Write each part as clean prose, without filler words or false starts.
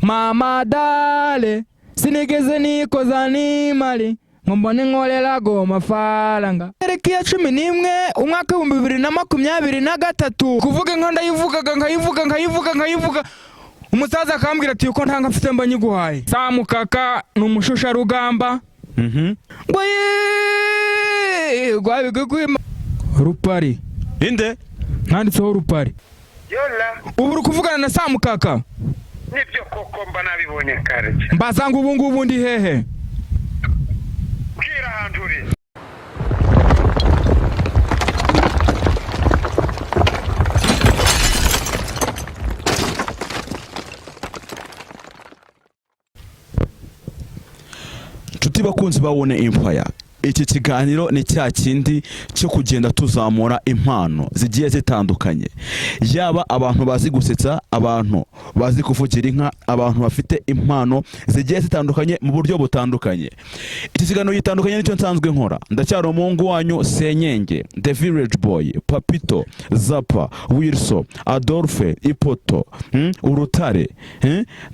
mama dale sinigeze nikoza nimali ngombone nkorera go mafaranga tariki ya 11 umwaka wa 2023 kuvuga inka ndayivuga umusaza akambwira ati uko ntanga mfite mba nyiguhaye Samukaka n'umushusha rugamba Rupari inde nanditseho Rupari yola ubu uri kuvugana na Samukaka nibyo koko mba nabibonye kare mbazanga ubu ngubu ndi hehe bwira handuri Nshuti bakunzi babone Empire, iki kiganiro ni cya kindi cyo kugenda tuzamura impano zigiye zitandukanye, yaba abantu bazi gusetsa, abantu bazi kuvugira inka, abantu bafite impano zigiye zitandukanye mu buryo butandukanye. Iki kiganiro gitandukanye nicyo nsanzwe nkora. Ndacyari umuhungu wanyu Senyenge, The Village Boy, Papito, Zapa, Wilson, Adolphe, Ipoto, Urutare,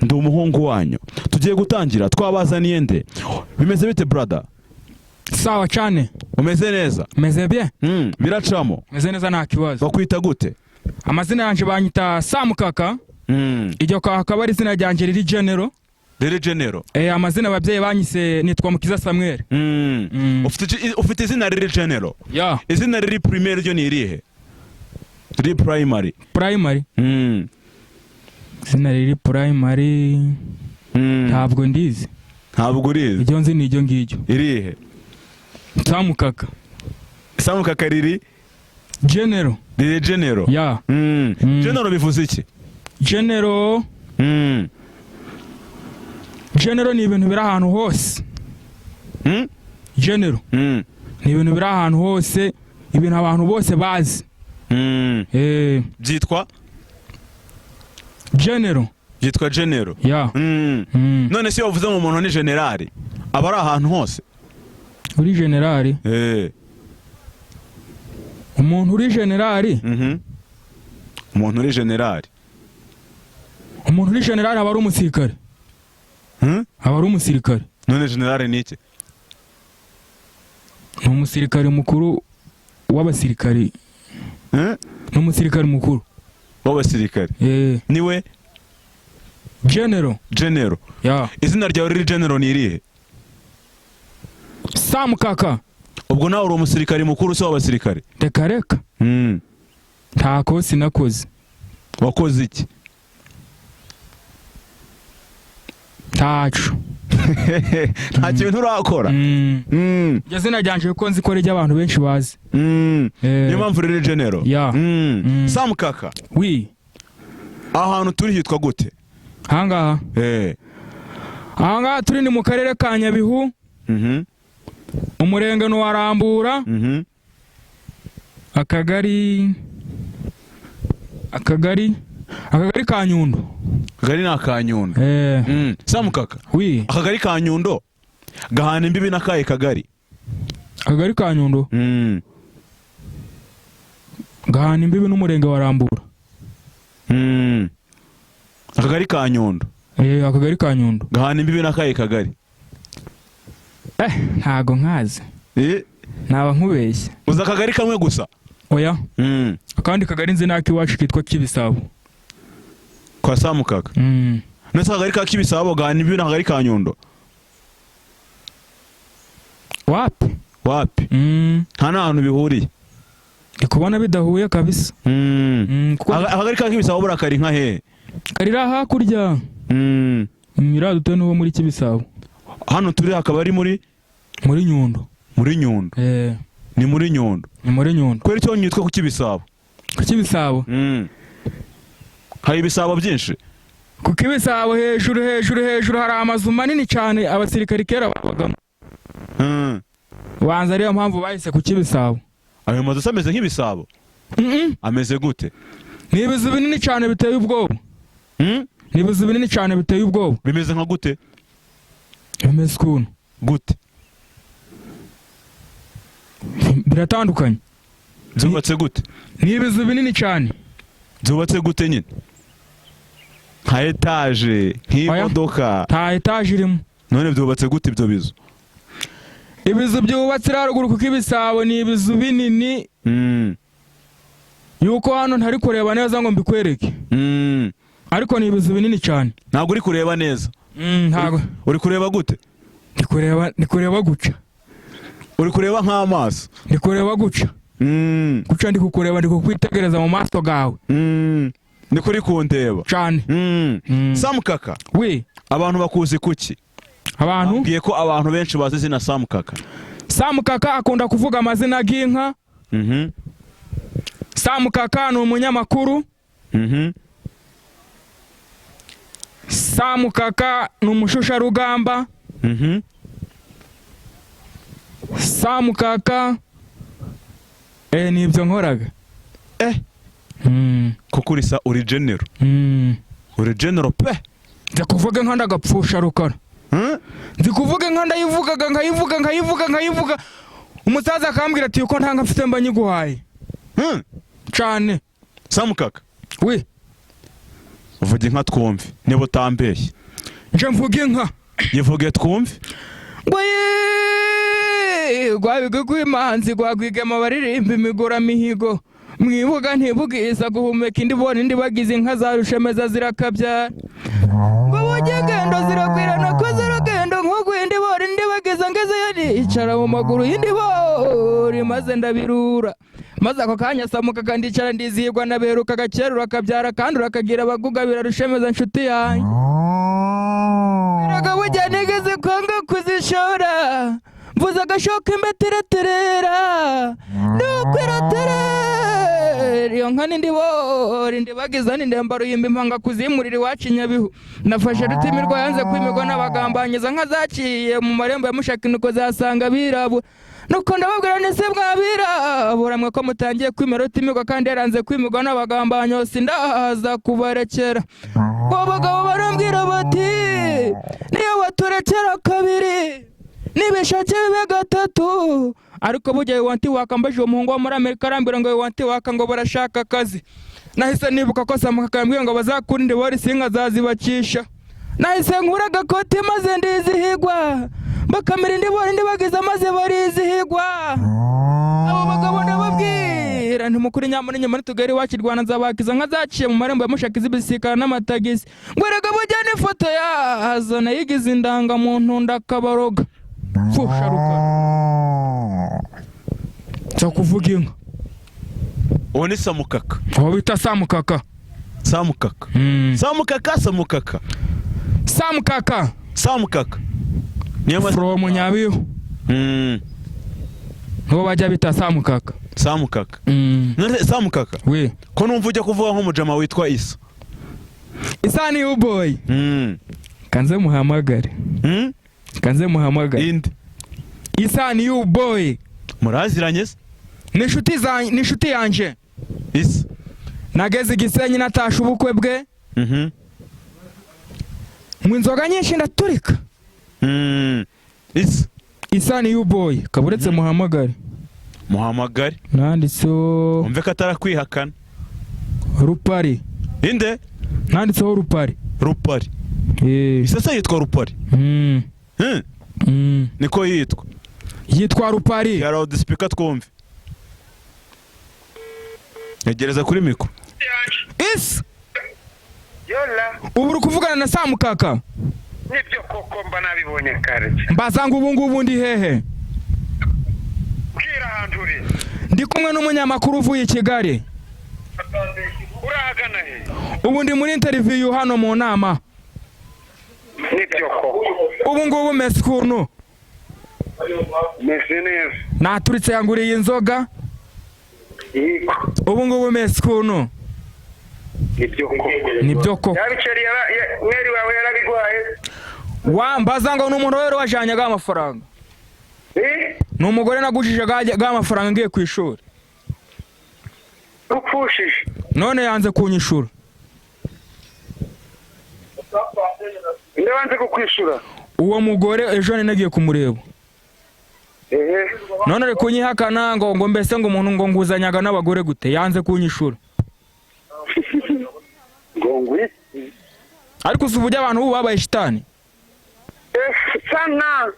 ndi umuhungu wanyu. Tugiye gutangira, twabazaniye nde? Bimeze bite brother? Sawa cyane. Umeze neza? Meze bien. Biracamo. Meze neza nta kibazo. Bakwita gute? Amazina yanje banyita Samukaka. Iryo akaba ari izina ryanje riri General. Riri General. Amazina ababyeyi banyise nitwa Mukiza Samuel. Ufite izina riri General? Yeah. Izina riri primaire ryo ni irihe? Riri primary. Primary. Izina riri primary. Ntabwo ndizi. Ntabwo urizi? Iryo nzi ni iryo ngiryo. Irihe? Samukaka. Samukaka riri General. Riri General. Yeah. General bivuze iki? General. General ni ibintu biri ahantu hose. General. Ni ibintu biri ahantu hose, ibintu abantu bose bazi. Byitwa General. Byitwa General. Yeah. None se wavuze mu muntu ni general, aba ari ahantu hose? Uri general? Umuntu uri general? Umuntu uri general. Umuntu uri general aba ari umusirikare. Aba ari umusirikare. None general ni iki? Ni umusirikare mukuru w'abasirikare. Ni umusirikare mukuru w'abasirikare. Niwe General. General. Yeah. Izina ryawe riri General ni irihe? Samukaka. Ubwo nawe uri umusirikare mukuru se w'abasirikare? Reka. Nta kosi nakoze. Wakoze iki? Tacu. Nta kintu urakora? Iryo zina ryanje ko nzi ko rijya abantu benshi bazi. Niyo mpamvu riri General? Yeah. Samukaka. Oui. Ahantu turi hitwa gute? Hangaha. Ahangaha turi ni mu karere ka Nyabihu. Umurenge no warambura. Akagari ka Nyundo. Akagari na ka Nyundo. Samukaka. Oui. Akagari ka Nyundo gahana imbibi n'akaye kagari? Akagari ka Nyundo. Gahana imbibi n'umurenge warambura. Akagari ka Nyundo. Akagari ka Nyundo. Gahana imbibi n'akaye kagari? Ntago nkazi. Naba nkubeshye. Uza akagari kamwe gusa? Oya. Akandi kagari nzi naki wacu kitwa Kibisabo. Kwa Samukaka. Nese akagari ka Kibisabo gahana imbibi n'akagari ka Nyundo? Wapi? Nta n'ahantu bihuriye. Ndikubona bidahuye kabisa. Akagari ka Kibisabo burakari nka hehe? Karira hakurya. Nyiraduto n'uwo muri Kibisabo. Hano turi hakaba ari muri Nyundo. Muri Nyundo. Ni muri Nyundo. Ni muri Nyundo. Kweri cyo nyitwa ku Kibisabo? Ku Kibisabo? Hari ibisabo byinshi? Ku Kibisabo hejuru hari amazu manini cyane abasirikari kera babagamo. Wanza ariyo mpamvu bahise ku Kibisabo. Ayo mazu ameze nk'ibisabo? Ameze gute? Ni ibizu binini cyane biteye ubwoba. Ni ibizu binini cyane biteye ubwoba. Bimeze nka gute? Bimeze ukuntu. Gute? Biratandukanye. Zubatse gute? Ni ibizu binini cyane. Zubatse gute nyine? nka etaje nk'imodoka nta etaje irimo. none byubatse gute ibyo bizu? Ibizu byubatse haruguru kuko ibisabo ni ibizu binini yuko hano ntari kureba neza ngo mbikwereke, ariko ni ibizu binini cyane. Ntabwo uri kureba neza? Ntabwo. Uri kureba gute? Ndi kureba guca. Uri kureba nk'amaso? Ndi kureba guca. Guca ndi kukureba, ndi kukwitegereza mu maso gawe. Ndi kuri kundeba cyane. Samukaka, we abantu bakuzi kuki? Abantu ngiye ko abantu benshi bazi izina Samukaka. Samukaka akunda kuvuga amazina y'inka. Samukaka ni umunyamakuru. Samukaka ni umushusharugamba. Samukaka ni ibyo nkoraga. Kuko urisa uri genero. Uri genero pe. Nzi kuvuga inka ndagapfusha rukara. Nzi kuvuga inka ndayivugaga nkayivuga. Umusaza akambwira ati uko nta nka mfite mba nyiguhaye. Cyane. Samukaka, we uvuga inka twumve niba utambeshye. Nje mvuga inka. Yivuge twumve. Gwabige kwimanzi gwagwige amabaririmba imigora mihigo. Mwibuga ntibugiza guhumeka indi bone indi bagize inka za rushemeza zirakabyara. Ngo bugegendo zirakwirana ko ziragendo nk'ugwindi bone indi bagize ngeze yaricara mu maguru yindi bore maze ndabirura. Maze ako kanya Samukaka ndicara ndizihirwa naberuka gakerura akabyara kandi urakagira abagugabira rushemeza nshuti yanjye. Biraga bujya nigeze kwanga kuzishora. Mvuza agashoka imbetereterera. Nukwiraterera. Iyo nka nindi bore indi bagiza n'indembaro yimba impanga kuzimurira iwacu Nyabihu. Nafashe rutimirwa yanze kwimirwa n'abagambanyiza nka zaciye mu marembo ya Mushakinuko zasanga birabo. Nuko ndababwira nese bwabirabura mwe ko mutangiye kwimera rutimirwa kandi yaranze kwimirwa n'abagambanyo sindahaza kubarekera. Abagabo barambwira bati niyo waturekera kabiri nibishake bibe gatatu. Ariko bujya wanti wakambaje umuhungu wa muri Amerika arambira ngo wanti waka ngo barashaka akazi. Nahise nibuka ko Samukaka yambwiye ngo bazakurinde bori singa zazibacisha. Nahise nkura agakoti maze ndizihigwa. Bakamira indi bori indi bagize maze barizihigwa. Abo bagabo ndababwira ntimukuri nyamara nyamara tugari wakirwana nzabakiza nka zaciye mu marembo ya Mushakizi ibisikana n'amatagisi. Ngwerega bujya n'ifoto yazo nayigize indangamuntu ndakabaroga. Fusha rukara. Cyo kuvuga inka. Uwo ni Samukaka. Aho bita Samukaka. Samukaka. Samukaka. Samukaka. Niyo from Nyabihu. Ngo bajya bita Samukaka. None Samukaka. We. Ko numva ujya kuvuga nk'umujama witwa Isa. Isa ni boy. Kanze muhamagare. Kanze muhamagare. Indi. Isa ni boy. Muraziranye se? Ni inshuti yanje. Isa. Nageze Gisenyi natasha ubukwe bwe. Mwinzoga nyinshi ndaturika. Isa. Isa ni boy. Kaburetse muhamagare. Nanditseho. Umve ko atarakwihakana. Rupari. Inde? Nanditseho Rupari. Isa se yitwa Rupari? Niko yitwa. Yitwa Rupari. Yara udisipika twumve. Yegereza kuri mikro. Isa. Yola. Ubu uri kuvugana na Samukaka? Nibyo koko mba nabibonye kare. Mbazanga ubu ngubu ndi hehe? Bwira ahantu uri. Ndi kumwe n'umunyamakuru uvuye i Kigali. Urahagana he? Ubu ndi muri interview hano mu nama. Nibyo koko. Ubu ngubu mese ukuntu? Mese neza. Naturitse yanguriye inzoga. Yego. Ubu ngubu mese ukuntu? Nibyo koko. Yabiceri mweri wawe yarabigwaye. Wambaza ngo n'umuntu wero wajanyaga amafaranga. N'umugore nagujije ga amafaranga ngiye ku ishuri. Upfushije. None yanze kunyishura. Ndabanze kukwishura. Uwo mugore ejo nagiye kumureba. None ari kunyihakana ngo mbese ngo umuntu ngo nguzanyaga n'abagore gute yanze kunyishura. ariko usuvuge abantu ubu babaye shitani sana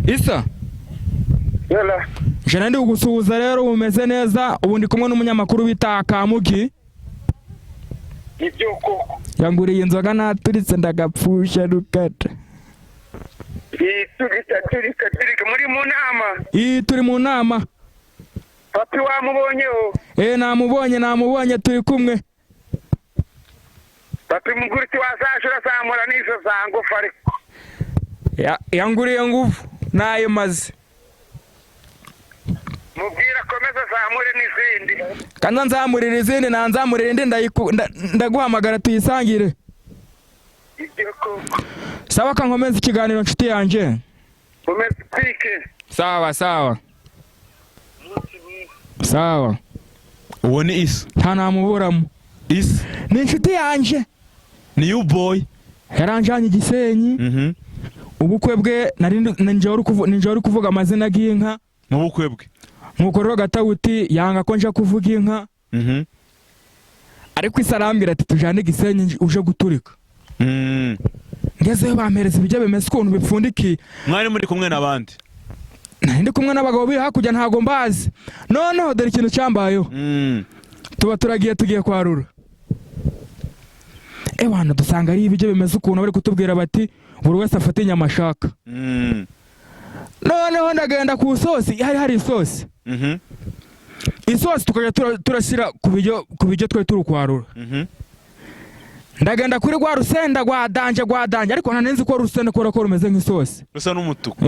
isa yala jana ndi kugusuhuza rero umeze neza ubu ndi kumwe n'umunyamakuru bita Kamugi nibyo koko yanguriye inzoga naturitse ndagapfusha rukata turika muri mu nama turi mu nama papi wamubonyeho namubonye turi kumwe papi muguriti wazashura samura nizo zangufu ariko yanguriye nguvu nayo maze mubwira komeza zamure n'izindi kandi nzamurira izindi nanzamurira indi ndaguhamagara tuyisangire ibyo koko sawa kankomeza ikiganiro nshuti yanje komeza pike sawa uwo ni Isa nta namuburamo Isa ni inshuti yanje ni you boy yaranjanye Gisenyi ubukwe bwe ninjye uri kuvuga amazina y'inka mu bukwe bwe nkuko rero Gatawuti yanga ko nje kuvuga inka ariko isarambira ati tujane Gisenyi uje guturika ngezeyo bampereza ibijya bimeze ukuntu bipfundikiye mwari muri kumwe n'abandi ndi kumwe n'abagabo bi hakurya ntago mbazi noneho dore ikintu cyambayeho tuba tugiye kwarura bana dusanga ari ibijya bimeze ukuntu bari kutubwira bati buri wese afata inyama ashaka noneho ndagenda ku isosi hari isosi isosi tukajya turashyira ku bijyo twari turi kwarura ndagenda kuri rwa rusenda rwa danje ariko ntanenzi ko rusenda ko rumeze nk'isosi rusa n'umutuku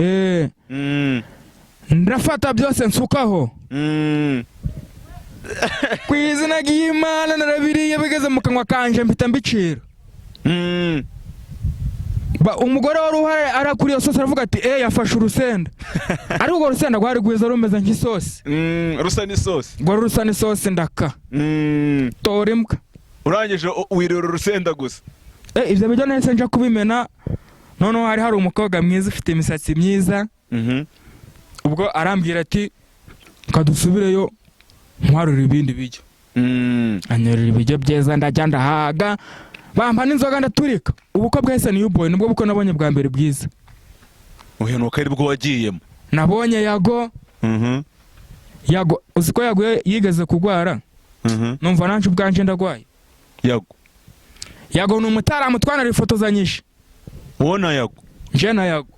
ndafata byose nsukaho ku izina ry'Imana narabiriye bigeze mu kanwa kanje mpita mbicira umugore wari uhari arakuri iyo sosi aravuga ati yafashe urusenda ariko urwo rusenda rwari rwiza rumeze nk'isosi rusa n'isosi ndaka tora imbwa urangije wirira urusenda gusa ibyo bijya nahise nja kubimena noneho hari umukobwa mwiza ufite imisatsi myiza ubwo arambwira ati kadusubireyo ntwarura ibindi bijyo anyorera ibijyo byiza ndajya ndahaga bampa n'inzoga ndaturika ubukwe bwese ni you boy nibwo bukwe nabonye bwa mbere bwiza uhenuka ari bwo wagiyemo nabonye Yago uziko Yago yigeze kugwara numva nanje ubwanje ndagwaye Yago ni umutaramu twanarifotozanyije ubona Yago nje na Yago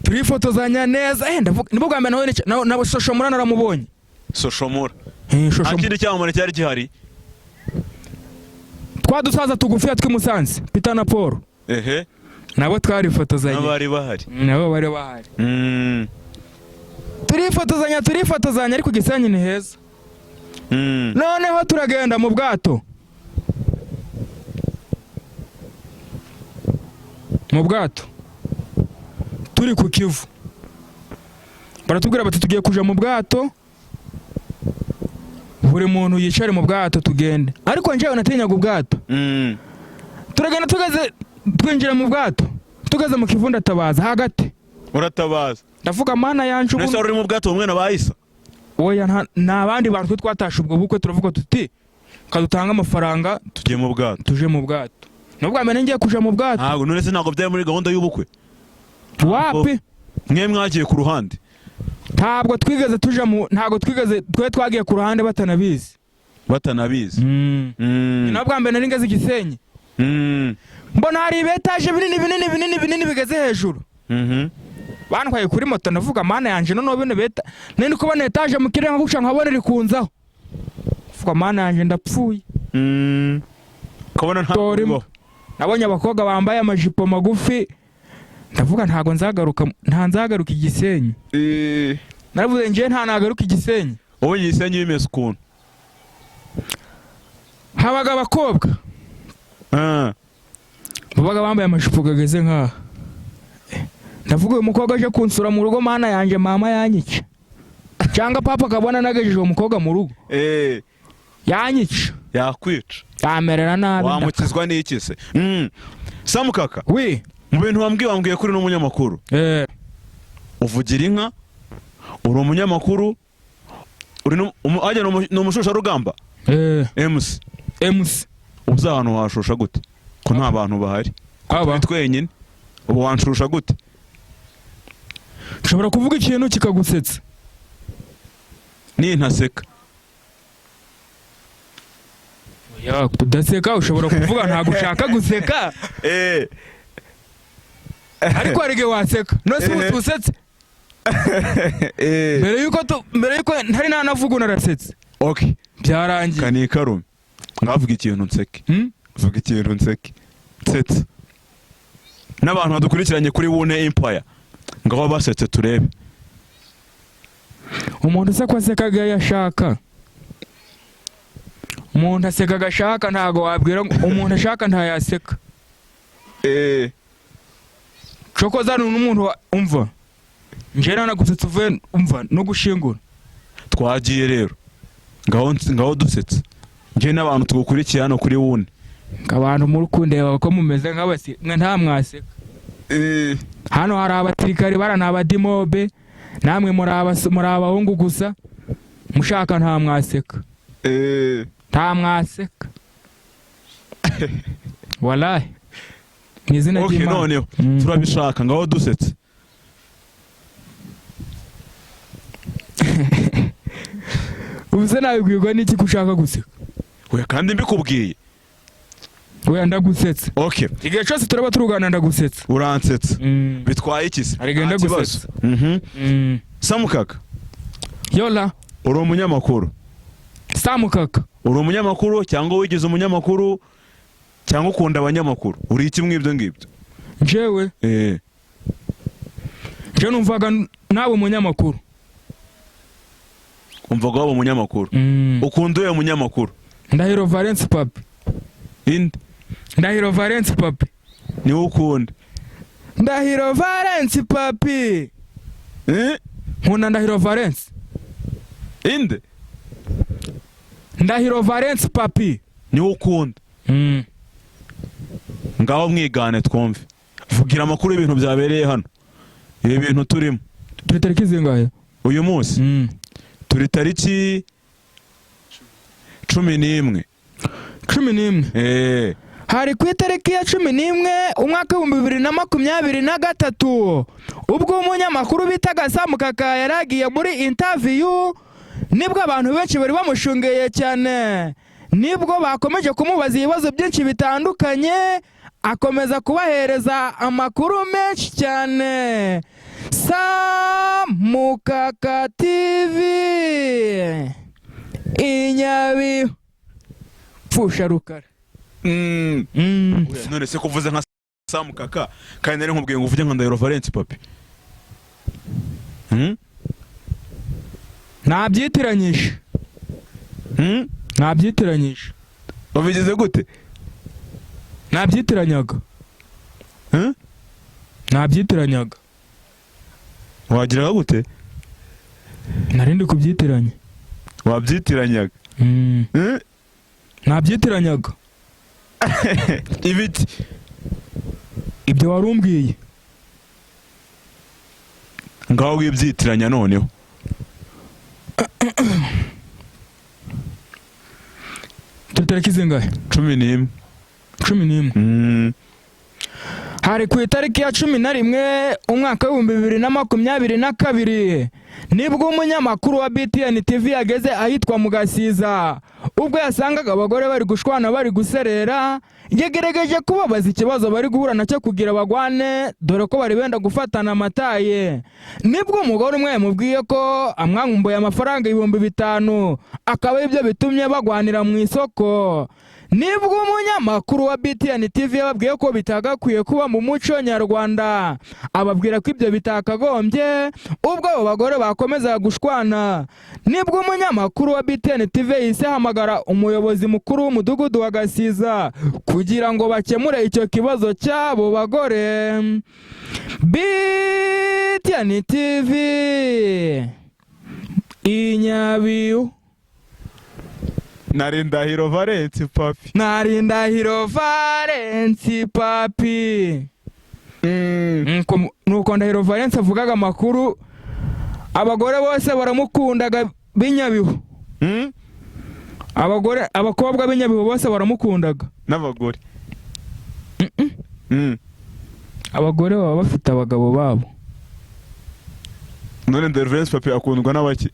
turifotozanya neza nibwo bwa mbere nabo Soshomura naramubonye Soshomura akindi cyamamare cyari gihari twadusaza tugufiya tw'imusanze Peter na Paul nabo twarifotozanye nabo bari bahari turifotozanya ariko Gisenyi ni heza noneho turagenda mu bwato turi ku Kivu baratubwira bati tugiye kuja mu bwato buri muntu yicare mu bwato tugende ariko njewe natinyaga ubwato turagenda twinjira mu bwato tugeze mu Kivu ndatabaza hagati uratabaza ndavuga mana yanje nese uri mu bwato umwe nabayisa oya nabandi bantu twatashe ubwo bukwe turavuga tuti kadutanga amafaranga tuje mu bwato nubwo amene ngiye kuja mu bwato ntago nonese ntago byaye muri gahunda y'ubukwe wapi mwe mwagiye ku ruhande ntabwo twigeze twe twagiye ku ruhande batanabizi nubwo amene nari ngeze Gisenyi mbona hari ibetaje binini bigeze hejuru bantwaye kuri moto navuga mana yanje noneho bino beta nindi kubona etaje mu kirere nkagusha nkabona rikunzaho vuga mana yanje ndapfuye kabona ntabwo nabonye abakobwa bambaye amajipo magufi ndavuga nzagaruka Igisenyi naravuze nje nagaruka Igisenyi wowe Igisenyi bimeze ukuntu habaga abakobwa babaga bambaye amajipo gageze nkaha ndavuga uyu mukobwa aje kunsura mu rugo mana yanje mama yanyica cyangwa papa kabona nagajeje uwo mukobwa mu rugo yanyica yakwica yamerera nabi wamukizwa n'iki se Samukaka mu bintu wambwiye kuri n'umunyamakuru uvugira inka uri umunyamakuru uri umushusha rugamba MC ubza ahantu washusha gute ko nta bantu bahari turi twenyine ubu wanshurusha gute ushobora kuvuga ikintu kikagusetsa nintaseka oya kudaseka ushobora kuvuga ntabwo ushaka guseka ariko hari igihe waseka nose usetse mbere yuko ntari nanavuga unarasetse okay byarangiye kanikarume ngavuga ikintu nseke vuga ikintu nseke nsetse n'abantu badukurikiranye kuri Wune Empire ngaho basetse turebe umuntu se ko asekaga yashaka umuntu aseka agashaka ntago wabwira umuntu ashaka ntayaseka cokoza n'umuntu umva njera nagusetsa uvuye umva no gushingura twagiye rero ngaho dusetse nje n'abantu tugukurikiye hano kuri Wune abantu muri kundeba ko mumeze nk'abasi mwe nta mwaseka hano hari abatirikari barana abadimobe namwe muri abahungu gusa mushaka nta mwaseka nta mwaseka wallahi mwizina ry'Imana noneho turabishaka ngaho dusetse ubuse nabibwirwa n'iki kushaka guseka we kandi mbikubwiye we ndagusetsa okay igihe cyose turaba turugana ndagusetsa uransetsa bitwaye iki se arigenda gusetsa Samukaka yola uri umunyamakuru Samukaka uri umunyamakuru cyangwa wigize umunyamakuru cyangwa ukunda abanyamakuru uri iki mwibyo ngibyo jewe je numvaga nawe umunyamakuru umvaga waba umunyamakuru ukunda uyo munyamakuru Ndahiro Valence Papi inde Ndahiro Valence Papi ni ukunda Ndahiro Valence Papi nkunda Ndahiro Valence inde Ndahiro Valence Papi ni ukunda ngaho mwigane twumve vugira amakuru y'ibintu byabereye hano ibi bintu turimo turi tariki zingahe uyu munsi turi tariki 11 hari ku itariki ya 11 umwaka wa 2023 ubwo umunyamakuru bitaga Samukaka yaragiye muri interview nibwo abantu benshi bari bamushungeye cyane nibwo bakomeje kumubaza ibibazo byinshi bitandukanye akomeza kubahereza amakuru menshi cyane Samukaka TV Inyabihu pfusha rukara none se kuvuze nka Samukaka kandi nari nkubwiye ngo uvuge nka Ndahiro Valence Papi nabyitiranyisha nabyitiranyisha wabigize gute nabyitiranyaga nabyitiranyanga wagiraga gute narindi kubyitiranya wabyitiranyanga nabyitiranyanga ibiti ibyo warumbwiye ngaho wibyitiranya noneho tutariki zingahe 11 hari ku itariki ya 11 umwaka wa 2022 nibwo umunyamakuru wa BTN TV yageze ahitwa mu Gasiza ubwo yasangaga abagore bari gushwana bari guserera yagerageje kubabaza ikibazo bari guhura nacyo kugira bagwane dore ko bari benda gufatana amataye nibwo umugore umwe yamubwiye ko amwankumbuye amafaranga 5,000 akaba ibyo bitumye bagwanira mu isoko nibwo umunyamakuru wa BTN TV yababwiye ko bitagakwiye kuba mu muco nyarwanda ababwira ko ibyo bitakagombye ubwo abo bagore bakomeza gushwana nibwo umunyamakuru wa BTN TV yise hamagara umuyobozi mukuru w'umudugudu wa Gasiza kugira ngo bakemure icyo kibazo cy'abo bagore BTN TV Inyabihu nari Ndahiro Valence Papi nari Ndahiro Valence Papi nuko Ndahiro Valence avugaga amakuru abagore bose baramukundaga b'Inyabihu abakobwa b'Inyabihu bose baramukundaga n'abagore abagore baba bafite abagabo babo. None Dervence Papi akundwa n'abaki?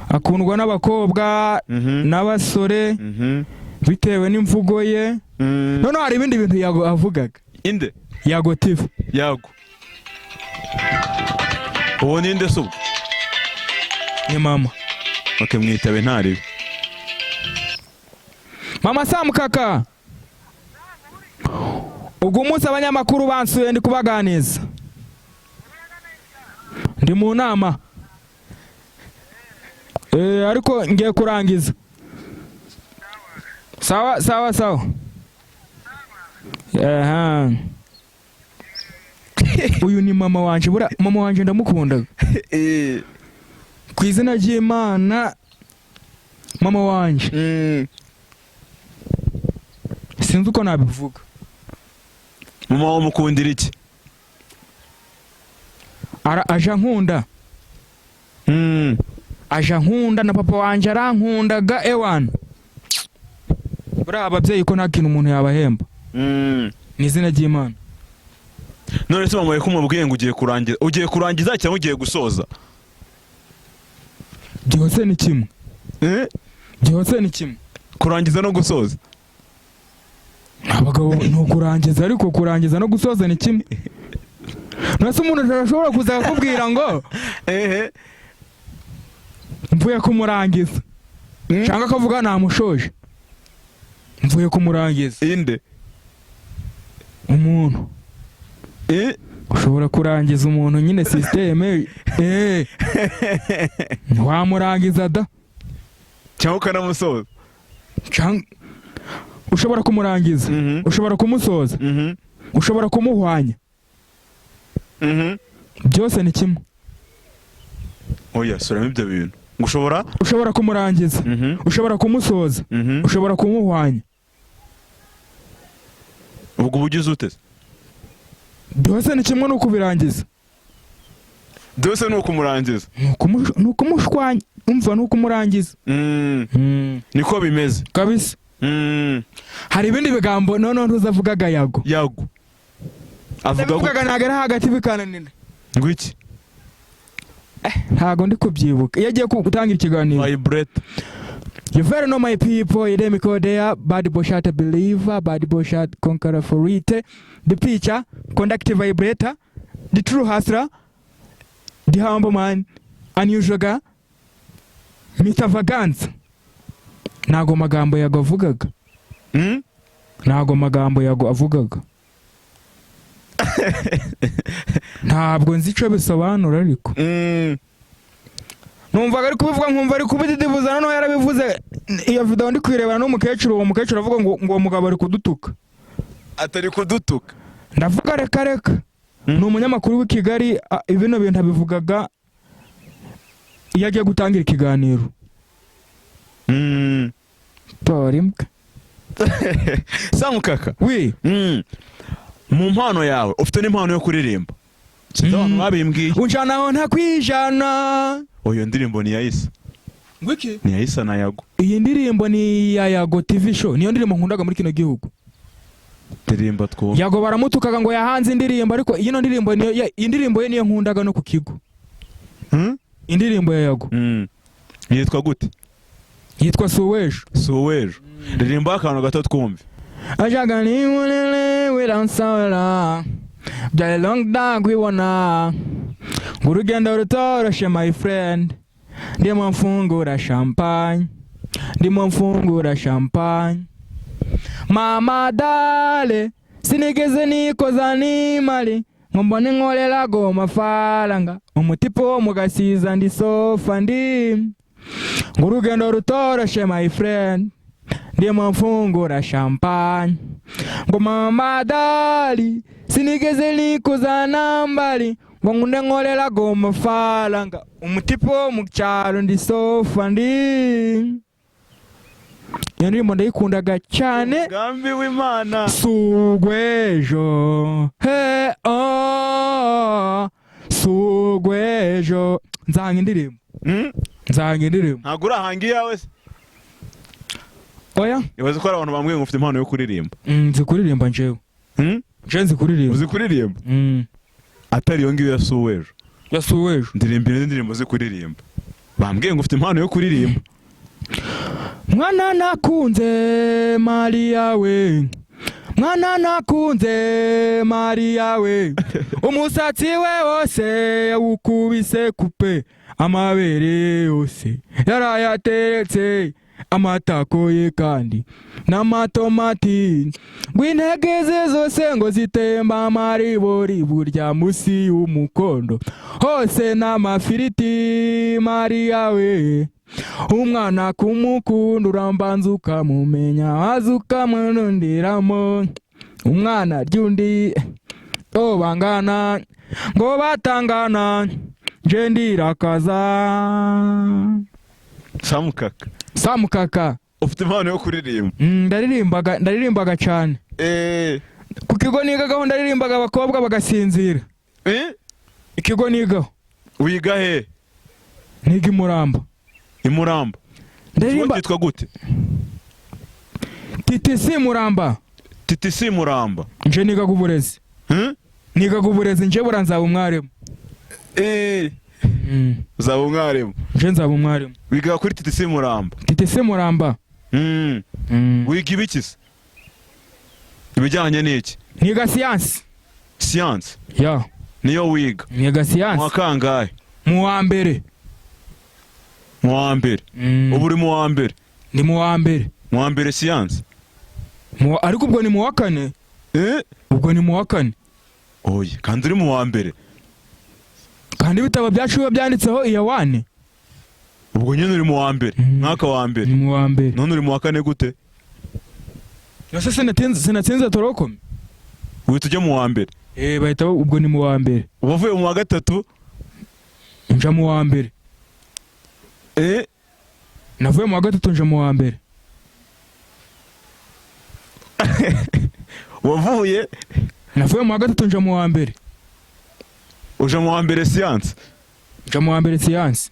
Akundwa n'abakobwa n'abasore bitewe n'imvugo ye. None hari ibindi bintu Yago avugaga. Inde? Yago TV. Yago. Uwo ninde se? Ni mama. Okay, mwitabe ntari. Mama Sam kaka. Ubwo umunsi abanyamakuru bansuye ndi kubaganiza. Ndi mu nama. Ariko ngiye kurangiza. Sawa. Uyu ni mama wanje, mama wanje ndamukunda. Ku izina ry'Imana mama wanje. Sinzi uko nabivuga. Mama wamukundira iki? Aja nkunda. Aja nkunda na papa wanje arankundaga ewana. Buriya ababyeyi ko nta kintu umuntu yabahemba. Ni izina ry'Imana. None se mama kumubwiye ngo ugiye kurangiza cyangwa ugiye gusoza? Byose ni kimwe. Byose ni kimwe. Kurangiza no gusoza? Abagabo no kurangiza, ariko kurangiza no gusoza ni kimwe. Nase umuntu arashobora kuza akubwira ngo mvuye kumurangiza. Cyangwa akavuga namushoje. Mvuye kumurangiza. Inde? Umuntu. Ushobora kurangiza umuntu nyine systeme. Wamurangiza da. Cyangwa ukanamusoza? Ushobora kumurangiza. Ushobora kumusoza. Ushobora kumuhwanya. Byose ni kimwe. Oya, suramo ibyo bintu. Ushobora kumurangiza. Ushobora kumusoza. Ushobora kumuhwanya. Ubwo ubugize ute? Byose ni kimwe no kubirangiza. Byose no kumurangiza. No kumushwanya. Umva no kumurangiza. Niko bimeze. Kabisa. Hari ibindi bigambo none ntuzavugaga Yago. Avugaga nagera hagati bikananira. Ngwiki? Ntago ndi kubyibuka. Yagiye gutanga ikiganiro. Vibrate. You very know my people, you dem call there, bad boy shot a believer, bad boy shot conqueror for it, the preacher, conductive vibrator, the true hustler, the humble man, unusual guy, Mr. Vagans. Nago magambo Yago avugaga. Nago magambo Yago avugaga. Ntabwo nzi ico bisobanura ariko. Numvaga ari kubivuga nkumva ari kubididibuza none yarabivuze iyo video ndi kwirebana n'umukecuru, uwo mukecuru avuga ngo uwo mugabo ari kudutuka. Atari kudutuka. Ndavuga reka. Ni umunyamakuru w'i Kigali ibino bintu abivugaga iyo agiye gutangira ikiganiro. Torimbwa. Samukaka. Oui. Mu mpano yawe ufite n'impano yo kuririmba. Abantu babimbwiye. Unjanaho ntakwijana. Oyo ndirimbo ni yahise. Ngwiki? Ni yahise na Yago. Iyi ndirimbo ni ya Yago TV show. Niyo ndirimbo nkundaga muri kino gihugu. Ndirimbo twumva. Yago baramutukaga ngo yahanze indirimbo ariko iyi ndirimbo niyo indirimbo ye niyo nkundaga no ku kigo. Indirimbo ya Yago. Yitwa gute? Yitwa Suwejo. Ndirimbo akantu gato twumve. Ajaga ni munene wiransara. Byari long dag we wanna. Ngurugendo rutoroshe my friend. Ndimo mfungura champagne. Mama dale, sinigeze nikoza nimali. Ngombone nkolela go mafaranga. Umutipo mugasiza ndi sofa ndi. Ngurugendo rutoroshe my friend. Ndimo mfungura champagne. Ngo mama dali, sinigeze nikoza nambali. Ngunde nkolela go mafaranga. Umutipo mucyaro ndi sofa ndi. Iyo ndirimbo ndayikundaga cyane. Gambi w'Imana. Sugwejo. Sugwejo. Nzanga indirimbo. Ntago urahanga iyawe se? Oya. Ibaze ko ari abantu bamwe ngo ufite impano yo kuririmba. Nzi kuririmba njewe. nzi kuririmba. uzi kuririmba atari yo ngiyo yasuwejo ndirimbira indirimbo uzi kuririmba bambwiye ngo ufite impano yo kuririmba. Mwana nakunze Maria we, mwana nakunze Maria we, umusatsi we wose ukubise kupe, amabere yose yarayateretse, amatako ye kandi n'amatomati, ngw'intege ze zose ngo zitemba amaribori burya musi y'umukondo hose n'amafiriti. Maria we, umwana kumukunda urambanza ukamumenya waza ukamunundiramo, umwana ryundi bangana ngo batangana nje ndirakaza. Samukaka ufite impano yo kuririmba. ndaririmbaga cyane. Ku kigo nigagaho ndaririmbaga abakobwa bagasinzira. Ikigo nigaho. Wiga he? Niga Imuramba. Ndaririmba yitwa gute? TTC Muramba. Nje nigaga uburezi. Nigaga uburezi nje buranzaba umwarimu. Uzaba umwarimu. Nje nzaba umwarimu. Wiga kuri TTC Muramba. Wiga ibiki? Ibijyanye n'iki? Niga siyansi. Ya. Niyo wiga. Niga siyansi. Mwakangahe? Mu wa mbere. Ubu uri mu wa mbere? Ni mu wa mbere. Mu wa mbere siyansi? Ariko ubwo ni mu wa kane. Ubwo ni mu wa kane. Oye, kandi uri mu wa mbere. Kandi ibitabo byacu biba byanditseho iya 1. Ubwo nyine uri mu wa mbere. Mwaka wa mbere. Ni mu wa mbere. None uri mu wa kane gute? Nase sinatsinze torokome. Uhita ujya mu wa mbere. Bahita ubwo ni mu wa mbere. Ubavuye mu wa gatatu? Nja mu wa mbere. Navuye mu wa gatatu nja mu wa mbere. Wavuye? Navuye mu wa gatatu nja mu wa mbere. Uja mu wa mbere siyansi? Nja mu wa mbere siyansi.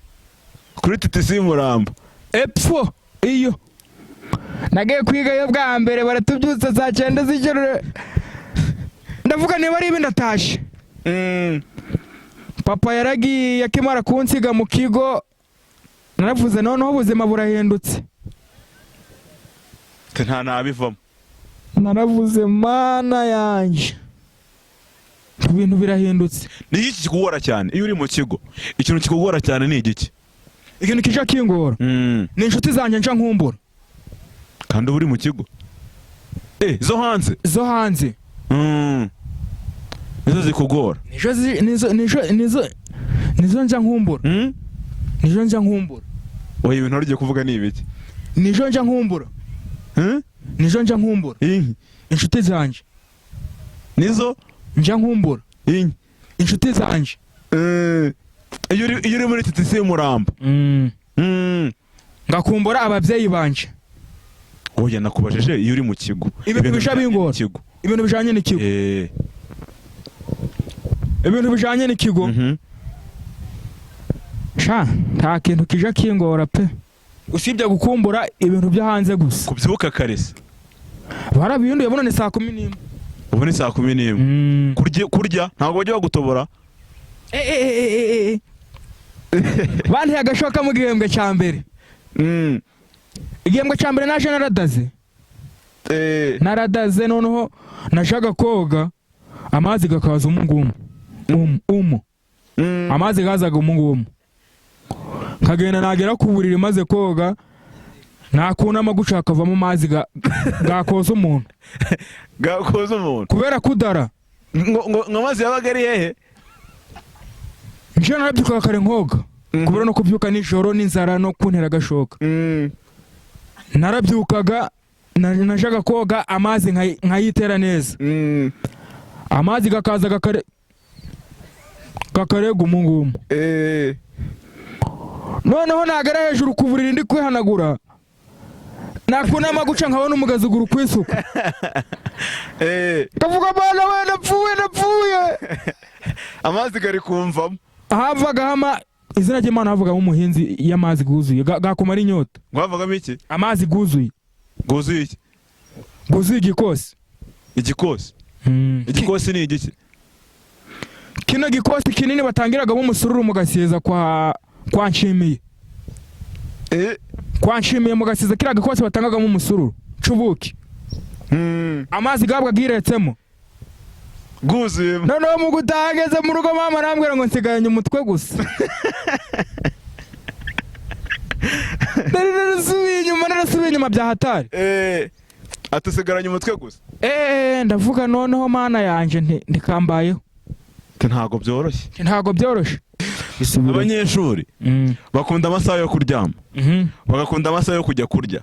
Kuri TTC Muramba? Epfo iyo. Nagiye kwiga yo bwa mbere baratubyutsa saa 9 z'ijoro. Ndavuga niba ari ibi ndatashe. Papa yaragiye akimara kunsiga mu kigo. Naravuze noneho ubuzima burahindutse. Nta nabivamo. Naravuze mana yanje. Ibintu birahindutse. Ni iki kikugora cyane iyo uri mu kigo? Ikintu kikugora cyane ni igiki? Ikintu kija kingora. Ni inshuti zanje nca nkumbura. Kandi uri mu kigo? Zo hanze. Nizo zikugora. Nizo nja nkumbura. Nijo nja nkumbura. Oya, ibintu ugiye kuvuga ni ibiki? Nijo nja nkumbura. Nijo nja nkumbura. Inshuti zanje. Nizo nja nkumbura. Inshuti zanje. Iyo uri muri TTC Muramba. Ngakumbura ababyeyi banje. Oya, nakubajije iyo uri mu kigo. Ibintu bishabingora. Ibintu bijanye n'ikigo. Ibintu bijanye n'ikigo. Nta kintu kija kingora pe. Usibye gukumbura ibintu byo hanze gusa. Kubyibuka karese. Barabiyunduye bona ni saa 11. Ubu ni saa 11. Kurya ntabwo bajya bagutobora. Bandi yagashoka mu gihembwe cya mbere. Igihembwe cya mbere naje naradaze noneho nashaga koga amazi gakaza umungumu. Amazi gazaga umungumu. Kagenda nagera ku buriri maze koga nakunama gushaka vamo amazi gakoza umuntu. Gakoza umuntu kubera kudara ngo amazi yabaga ari hehe? Nje narabyuka kare nkoga kubera no kubyuka nijoro n'inzara no kuntera gashoka. Narabyukaga nashaga koga amazi nkayitera neza. Amazi gakaza gakarega umungumu. Noneho nagera hejuru kuburira ndi kwihanagura nakunama guca nkabona umugazuguru kwisuka. Kavuga bana we napfuye. Amazi gari kumvamo. Havaga hama izina ry'Imana havuga umuhinzi y'amazi guzuye gakumara inyota. Gwavagamo iki? Amazi guzuye. Guzuye iki? Guzuye igikosi. Igikosi? igikosi ni igiki? Kino gikosi kinini batangiragamo umusururu mugasiza kwa Nshimiye. Kwa Nshimiye mugasiza kira gikosi batangagamo umusururu cubuki. Amazi gabwa giretsemo guzuye. Noneho mu gutangeze mu rugo mama arambwira ngo nsiganye umutwe gusa. Narasubiye inyuma bya hatari. Atusigaranye umutwe gusa. Ndavuga noneho mana yanje ndikambayeho. Ntago byoroshye. Ntago byoroshye. Abanyeshuri bakunda amasaha yo kuryama. Bagakunda amasaha yo kujya kurya.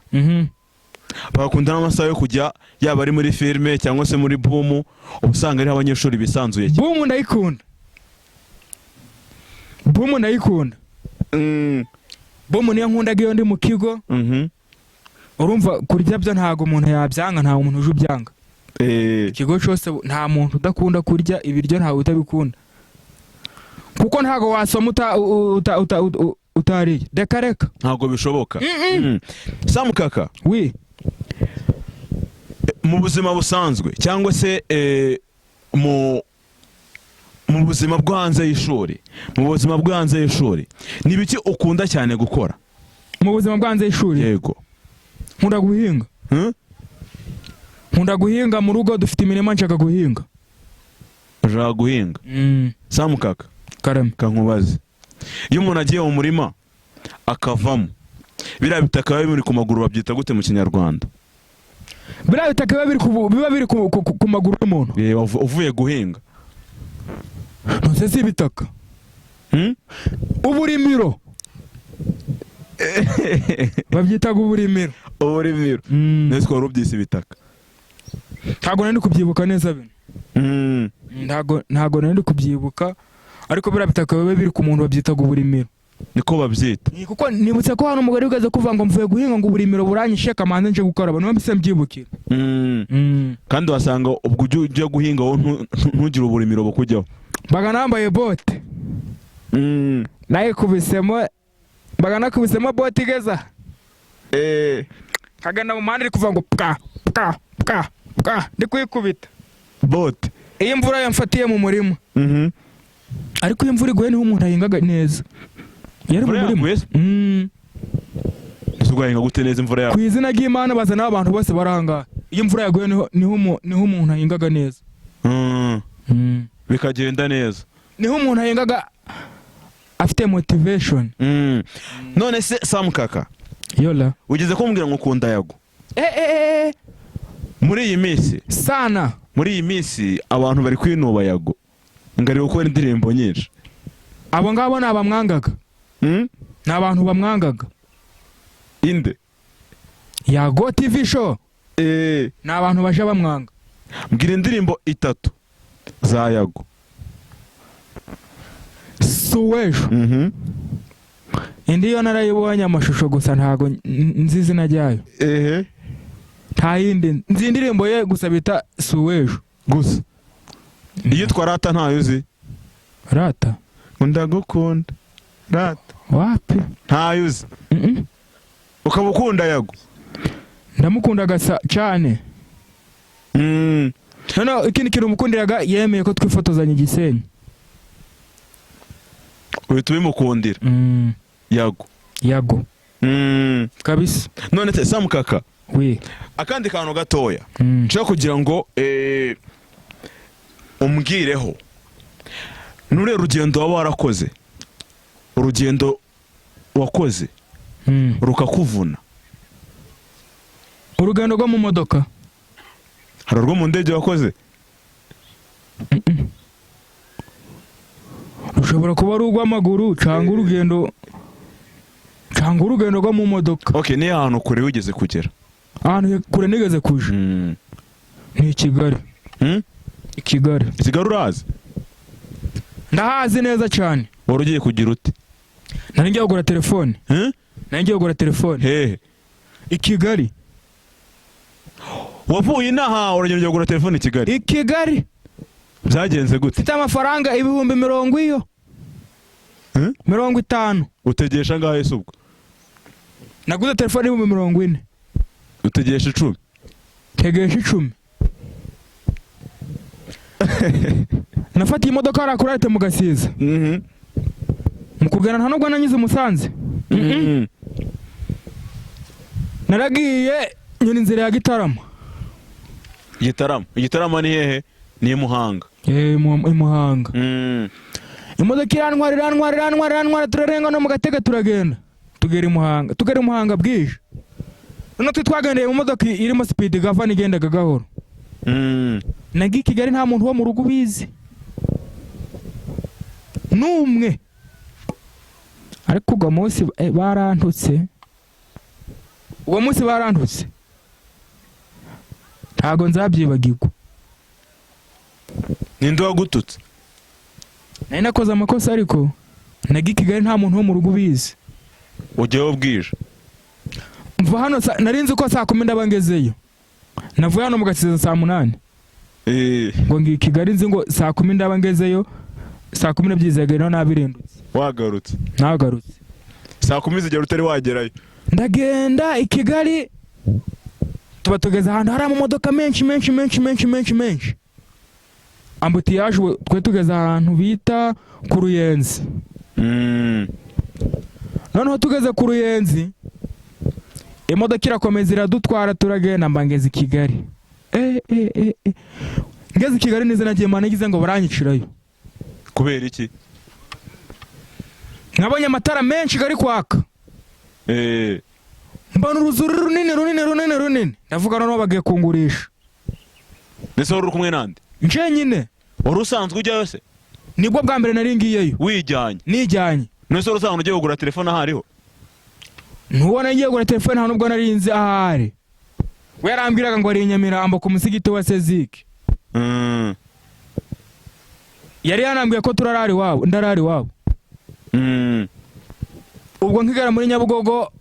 Bagakunda n'amasaha yo kujya yaba ari muri filme cyangwa se muri boom. Ubusanga ari abanyeshuri bisanzuye. Boom ndayikunda. Boom ndayikunda. Boom niyo nkundaga iyo ndi mu kigo. Urumva kurya byo ntago umuntu yabyanga, nta umuntu uje ubyanga. Ikigo cyose nta muntu udakunda kurya ibiryo, ntawe utabikunda. Kuko ntago wasoma utariye. Reka ntago bishoboka. Samukaka, oui, mu buzima busanzwe cyangwa se mu buzima bwo hanze y'ishuri, ni biki ukunda cyane gukora? Mu buzima bwo hanze y'ishuri? Yego. Nkunda guhinga. Nkunda guhinga mu rugo, dufite imirima nshaka guhinga. Ushaka guhinga? Samukaka, karame kankubaze, iyo umuntu agiye mu murima akavamo, biriya bitaka biba biri ku maguru babyita gute mu Kinyarwanda? Biriya bitaka biba biri ku maguru y'umuntu. Uvuye guhinga. Nose si bitaka. Uburimiro. Babyitaga uburimiro. Uburimiro. Nese ko rubyise bitaka. Ntago nari kubyibuka neza bino. Ntago nari kubyibuka, ariko biriya bitaka biba biri ku muntu babyitaga uburimiro. Niko babyita. Kuko nibutse ko hano umugore ugaze kuvuga ngo mvuye guhinga ngo uburimiro buranyishe kamanze nje gukaraba, niba mbise mbyibukira. Kandi wasanga ubwo ujya guhinga wowe ntugire uburimiro bukujyaho. Mbaga nambaye bote. Nakubisemo bote igeza. Kagana mu mpande iri kuvuga ngo pka ndi kuyikubita bote. Iyo imvura yamfatiye mu murima. Ariko iyo imvura iguye niho umuntu ahingaga neza. Yari mu murima. Isugahinga gute neza imvura yawe? Ku izina ry'Imana bazana abantu bose baranga. Iyo imvura yaguye niho umuntu ahingaga neza. Bikagenda neza. Niho umuntu ahingaga afite motivation. None se Samukaka, yola ugeze kumbwira ngo ukunda Yago. Muri iyi minsi sana, muri iyi minsi abantu bari kwinuba Yago, ngari gukora indirimbo nyinshi. Abo ngabo ni abamwangaga. Ni abantu bamwangaga. Inde? Yago TV show. Ni abantu baje bamwanga. Mbwira indirimbo 3 za Yago. Suwejo. Indi yo narayibonye amashusho gusa ntago nzi izina ryayo. Nta yindi nzi indirimbo ye gusa bita Suwejo gusa. Iyo twarata ntayo uzi? Rata ndagukunda rata. Wapi? Ntayo uzi? Ukaba ukunda Yago? Ndamukunda gasa cyane. None ikindi kintu umukundiraga yemeye ko twifotozanya Gisenyi. Uhita ubimukundira? Yago. Kabisa. None se Samukaka, oui, akandi kantu gatoya nshaka kugira ngo umbwireho, nure rugendo waba warakoze, urugendo wakoze rukakuvuna? Urugendo rwo mu modoka? Hari urwo mu ndege wakoze? Ushobora kuba ari urw'amaguru cyangwa urugendo rwo mu modoka. Okay, ni ahantu kure wigeze kugera? Ahantu kure nigeze kuja ni Kigali. Kigali urazi? Ndahazi neza cyane. Wari ugiye kugira ute? Nari ngiye kugura telefone. Nari ngiye kugura telefone. Hehe? I Kigali. Wavuye inaha uragenda kugura telefone i Kigali? I Kigali. Byagenze gute? Mfite amafaranga 20,000 iyo. 50. Utegesha ngahe se ubwo? Naguze telefone 40,000. Utegesha 10? Tegesha 10. nafatiye imodoka harakurate mu Gasiza mu kugana nta nubwo nanyuze Musanze naragiye nyine inzira ya Gitarama. Gitarama ni hehe? Ni Muhanga. Muhanga. Imodoka irantwara turarenga no mu Gatega turagenda tugera i Muhanga bwije. None twagendeye mu modoka irimo speed gavana igendaga gahoro. Nagi Kigali nta muntu wo mu rugo ubizi numwe, ariko uwo munsi barantutse, ntago nzabyibagirwa. Ninde wagututse? Nari nakoze amakosa, ariko Nagi Kigali nta muntu wo mu rugo ubizi. Ujyeho bwije? Mva hano narinzi ko saa 10 ndabangezeyo, navuye hano mu Gasiza saa 8. Ngo ngi Kigali nzi ngo saa 10 ndabangezeyo, saa 10 byizagaye no nabirindutse. Wagarutse? Nagarutse. Saa 10 zigera utari wagerayo? Ndagenda i Kigali, tuba tugeze ahantu hari amamodoka menshi. Ambutiyage twe tugeze ahantu bita ku Ruyenzi. Noneho tugeze ku Ruyenzi, imodoka irakomeza iradutwara turagenda mbangeze i Kigali. Ngeze i Kigali neza nagiye manigize ngo baranyicirayo. Kubera iki? Nabonye amatara menshi gari kwaka. Mbona uruzuri runini. Ndavuga noneho bagiye kungurisha. Nese wari kumwe nande? Nje nyine. Wari usanzwe ujyayo se? Nibwo bwa mbere nari ngiyeyo. Wijyanye? Nijyanye. Nese wari usanzwe ugiye kugura telefone ahariho? Ntubona ngiye kugura telefone nta nubwo nari nzi ahari. We yarambwiraga ngo ari i Nyamirambo ku musigiti wa Seziki. Yari yanambwiye ko turarari wabo, ndarari wabo. Ubwo nkigera muri Nyabugogo,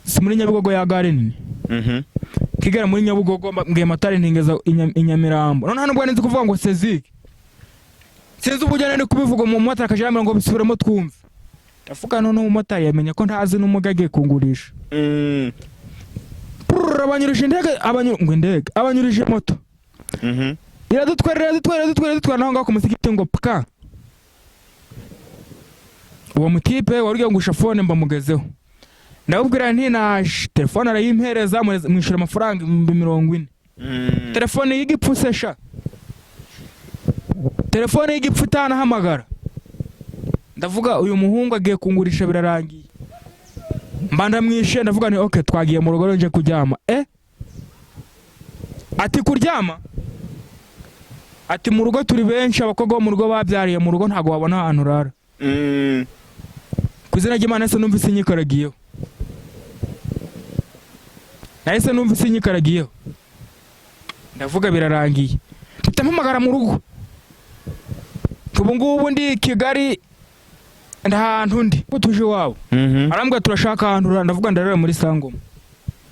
si muri Nyabugogo ya gare nini. Nkigera muri Nyabugogo mbwiye matari ntingeza i Nyamirambo. None hano bwo nzi kuvuga ngo Seziki. Sinzi ubujyane ni kubivuga mu motari akajamira ngo bisubiremo twumve. Ndavuga none umumotari yamenye ko ntazi n'umugage kungurisha. Abanyurije indege, abanyurije moto. Iradutwara naho ngaho ku musigiti ngo pka. Uwo mutipe warugeye ngusha phone mbamugezeho. Ndabubwira nti naje telefone arayimpereza mwishura amafaranga 40. Telefone y'igipfusesha. Telefone y'igipfutana hamagara. Ndavuga uyu muhungu agiye kungurisha birarangiye. Mbanda mwishe ndavuga ni okay twagiye mu rugo nje kuryama. Ati kuryama? Ati mu rugo turi benshi, abakobwa bo mu rugo babyariye mu rugo ntago wabona ahantu rara. Kuzina ry'Imana se numvise inyikaragiyeho. Nahise numvise inyikaragiyeho. Ndavuga birarangiye. Tutampamagara mu rugo. Ubu ngubu ndi Kigali ndahantu ndi. Tuje wabo. Arambwa turashaka ahantu ndavuga ndarara muri Sangoma.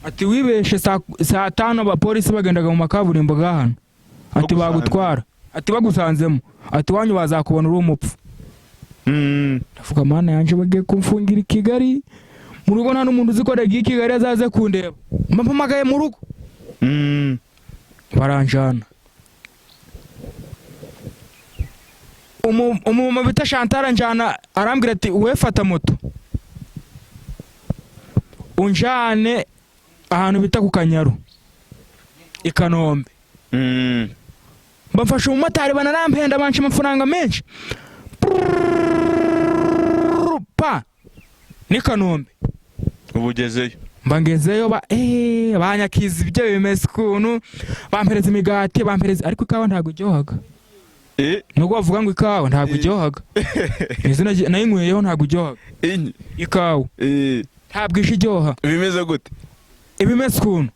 Ati wibeshe saa 5 abapolisi bagendaga mu makaburimbo gahano. Ati bagutwara. Ati bagusanzemo. Ati wanyu bazakubona uri umupfu. Ndavuga mana yanje bagiye kumfungira i Kigali. Mu rugo nta n'umuntu uzi ko ndagiye i Kigali azaze kundeba. Mpamagaye mu rugo. Baranjana. Umuma bita Chantal njana arambwira ati we fata moto. Unjane ahantu bita ku Kanyaru. I Kanombe. Bamfasha umumotari banarampenda banshi amafaranga menshi. Pa ni Kanombe. Ubugezeyo? Mbangezeyo banyakiza ibyo bimeze kuntu, bampereza imigati, bampereza ariko ikawa ntago ijyohaga. Nubwo bavuga ngo ikawa ntago ijyohaga. Izina nayinkweyeho ntago ijyohaga. Ikawa ntabwo ijyoha. Bimeze gute? Ibimeze kuntu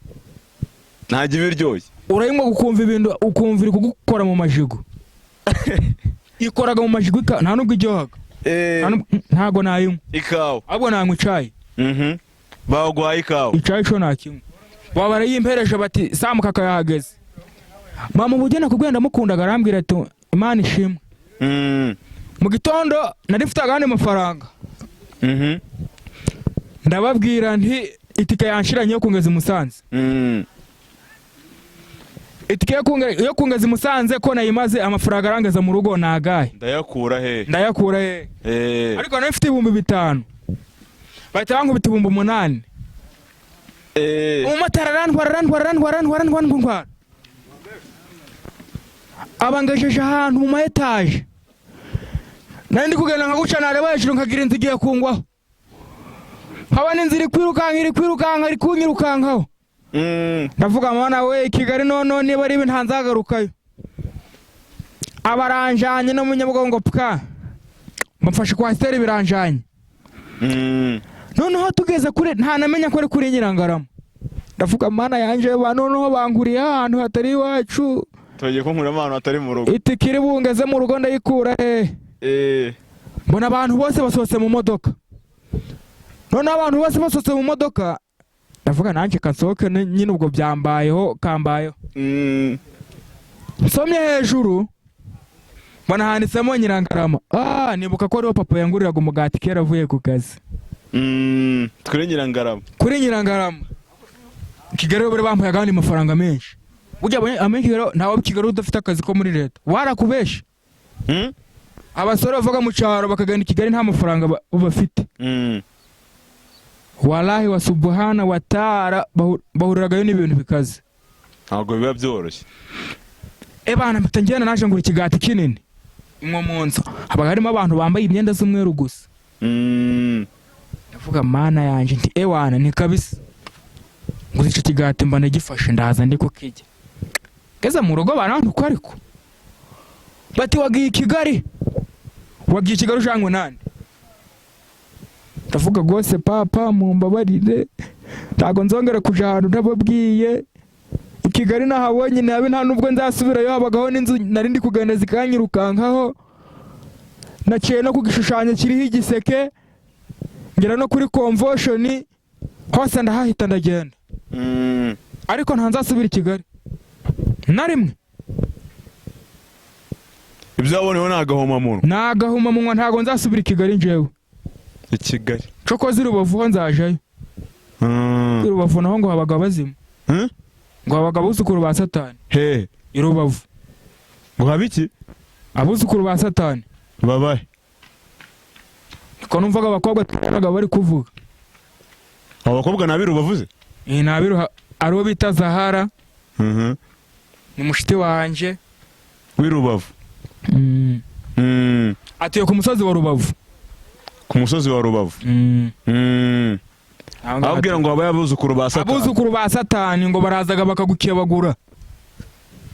ntago ibiryoshye. Urayimwa gukumva ibintu ukumvira kugukora mu majigo. Ikoraga mu majigo nta nubwo ijyohaga. Ntago nayinywa ikawa. Ahubwo nanywa icayi. Bagwaye ikawa. Icayi cyo nakinywa. Baba barayimpereje bati samuka kayahageze. Mama ubugena kugenda mukundaga arambwira ati Imana ishimwe. Mu gitondo nari mfite agandi mafaranga. Ndababwira nti itike yanshiranye yo kungeza i Musanze. itike yo kungeza Musanze ko nayimaze amafaranga arangeza mu rugo nagaye ndayakura he ariko nayo mfite 5,000 bahita bankubita 8,000 umumotari arantwara abangejeje ahantu mu etaje nari ndi kugenda nkaguca nareba hejuru nkagira inzu igiye kungwaho nkaba n'inzira iri kwirukanka iri kunyirukankaho ndavuga mwana we Kigali none niba ari ibintu ntanzagarukayo abaranjanye no munyabugongo pka mfashe kwa steri biranjanye noneho tugeze kure nta namenya ko ari kuri Nyirangarama ndavuga mana yanje noneho banguriye ahantu hatari iwacu tugiye ko nkura amano atari mu rugo itikiri bungeze mu rugo ndayikura mbona abantu bose basohotse mu modoka none abantu bose basohotse mu modoka ndavuga nanjye kasohoke nyine ubwo byambayeho kambayeho nsomye hejuru mbona handitsemo Nyirangarama nibuka ko ariho papa yanguriraga umugati kera avuye ku kazi kuri Nyirangarama Kigali bari bampaye kandi amafaranga menshi burya amenshi rero ntawe Kigali udafite akazi ko muri leta warakubesha abasore bavuga mu cyaro bakagenda Kigali nta mafaranga bafite wallahi wa subhana wa ta'ala bahuriraga n'ibintu bikaze ntabwo biba byoroshye bana mpita ngenda naje ngura ikigati kinini imwe mu nzu habaga harimo abantu bambaye imyenda z'umweru gusa ndavuga mana yanje nti wana ni kabisa nguze icyo kigati mba nagifashe ndaza ndi kukijya geze mu rugo barantu ko ariko bati wagiye Kigali ujanywe nande ndavuga gose papa mumbabarire ntago nzongera kuja ahantu ntababwiye Kigali nahabonye nabe nta nubwo nzasubirayo habagaho n'inzu nari ndi kugenda zikanyirukankaho naciye no kugishushanyo kiriho igiseke ngera no kuri convention hose ndahahita ndagenda ariko nta nzasubira Kigali na rimwe ibyaboneho nagahoma munwa ntago nzasubira Kigali njewe Kigali coko Rubavu ho nzajayo Rubavu naho ngo habaga bazima ngo habaga abuzukuru ba Satani Rubavu ngo habiki abuzukuru ba Satani babaye ko numvaga abakobwa twaraga bari kuvuga abakobwa nabiru bavuze nabiru aro bita Zahara ni mushiti wanje w'Rubavu atuye ku musozi wa Rubavu ababwira ngo abaye abuzukuru ba Satani ngo barazaga bakagukebagura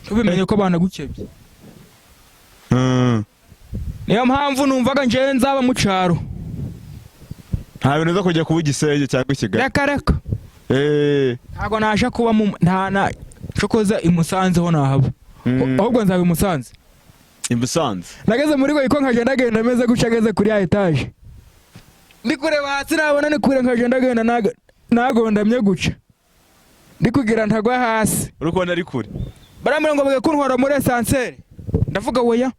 tubimenye ko banagukebye niyo mpamvu numvaga nje nzaba mu cyaro nta bintu zo kujya kuba Igisenge cyangwa Kigali reka ntago nasha kuba mu ntana cokoza imusanze ho nahaba ahubwo nzaba imusanze nageze muri go iko nkagenda meze guca geze kuri ya etage ndi kureba hasi nabona ni kure nkagenda genda nagondamye guca ndi kugira ntagwa hasi uri kubona ari kure baramira ngo bagakuntwara muri esansere ndavuga weya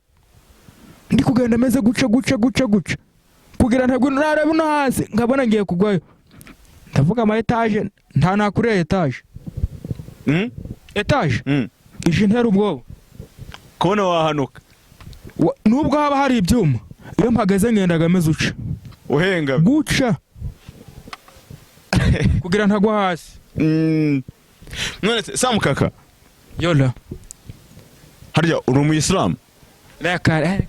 ndi kugenda meze guca kugira ntagwa narebe no hasi nkabona ngiye kugwayo ndavuga ama etage nta nakure etage ije ntera ubwoba kubona wahanuka nubwo haba hari ibyuma iyo mpagaze ngendaga meze uca uhenga guca kugira ntagwa hasi none samukaka yola harya uri umuyisilamu reka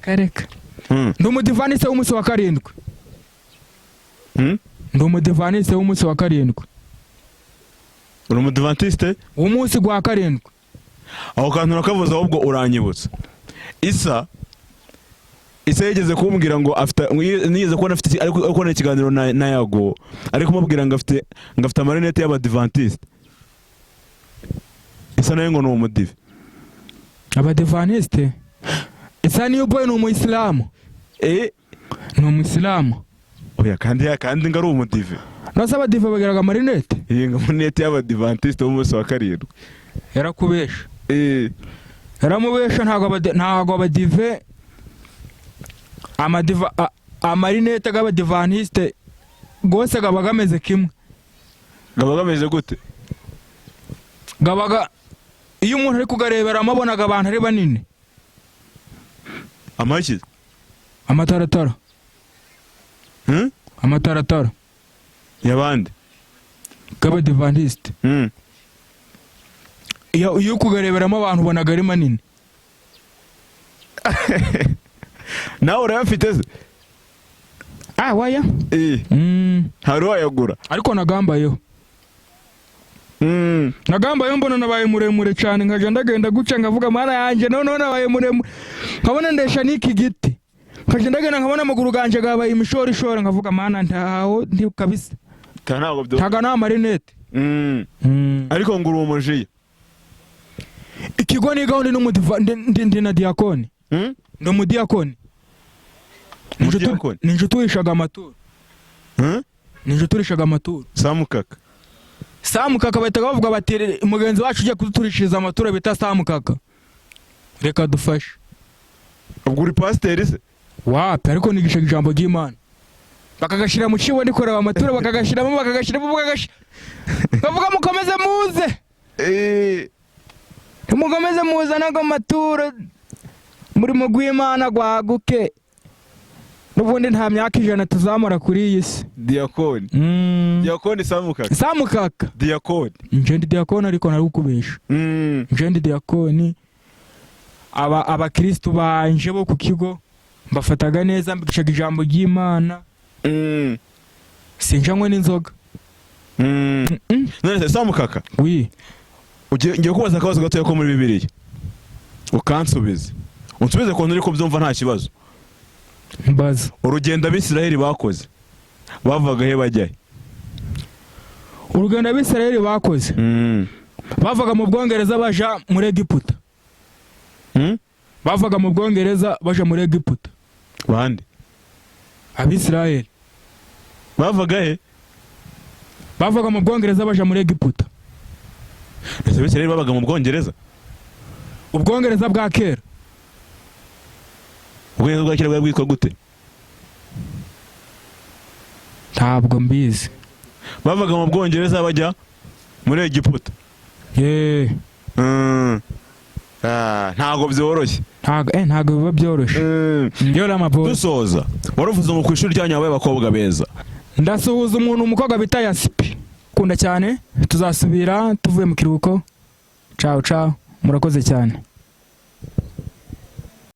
ndi umudivaniste w'umunsi wa karindwi uri umudivantiste w'umunsi gwa karindwi aho kantu nakavuze ahubwo uranyibutsa Isa yigeze kumbwira ngo nigeze kubona afite ariko na ikiganiro na Yago ariko kumubwira ngo afite amarinete y'abadivantiste Isa nayo ngo ni umudive abadivantiste Isa niyo boy ni umuyisilamu ni umuyisilamu oya kandi ngari umudive nasa abadive bagiraga amarinete ngo amarinete y'abadivantiste w'umunsi wa karindwi yarakubesha yaramubesha ntago abadive amarinete y'abadivantiste gose gaba gameze kimwe gaba gameze gute gabaga iyo umuntu ari kugarebera amabonaga abantu ari banini. Amaki? Amataratara. Amataratara. Yabandi? K'Abadivantiste. Iyo kugareberamo abantu ubonaga ari manini. Nawe urayafite se? Waya? Hari wayagura? Ariko nagambayeho. Nagambayeho mbona nabaye muremure cyane nkaje ndagenda guca ngavuga mara yanjye none nabaye muremure. Nkabona ndesha niki giti. Nkaje ndagenda nkabona amaguru ganje gabaye imishori shora ngavuga mana ntaho ndi kabisa. Ntago byo. Ntaga na marinette. Ariko nguru umujiye. Ikigo ni gahunda ndi na diakoni. Ndo mu diakoni. Ninje turishaga amaturo. Ninje turishaga amaturo. Samukaka bahita bavuga bati umugenzi wacu ujya kuturishiriza amaturo bita Samukaka. Reka dufashe. Ubwo uri pasiteri se? Wapi ariko nigisha ijambo ry'Imana. Bakagashira mu kibo nikorera amaturo bakagashiramo bavuga mukomeze muze. Mukomeze muze nago amaturo muri mu gw'Imana gwaguke. Nubundi nta myaka 100 tuzamura kuri iyi si. Diakoni. Diakoni Samukaka. Samukaka. Diakoni. Nje ndi diakoni ariko nari gukubesha. Nje ndi diakoni. Abakristo banje bo ku kigo mbafataga neza mbigishaga ijambo ry'Imana. Sinjanywe n'inzoga. None Samukaka? Oui. Ngiye kubaza akabazo gato ko muri Bibiliya. Ukansubiza. Unsubize ko nturi kubyumva nta kibazo. Mbaza. Urugendo abisiraheli bakoze. Bavaga he bajya? Urugendo abisiraheli bakoze. Bavaga mu Bwongereza baja muri Egiputa. Bavaga mu Bwongereza baja muri Egiputa. Bande? Abisiraheli. Bavaga he? Bavaga mu Bwongereza baja muri Egiputa. Abisiraheli babaga mu Bwongereza? Ubwongereza bwa kera. Ubwongereza bwa kera bwitwa gute? Ntabwo mbizi. Bavaga mu Bwongereza bajya muri Egiputa. Ntago byoroshye. Ntago biba byoroshye. Dusoza. Waruvuze mu kwishuri ryanyu abaye bakobwa beza. Ndasuhuza umuntu umukobwa bita Yasipi. Kunda cyane tuzasubira tuvuye mu kiruhuko. Ciao ciao. Murakoze cyane.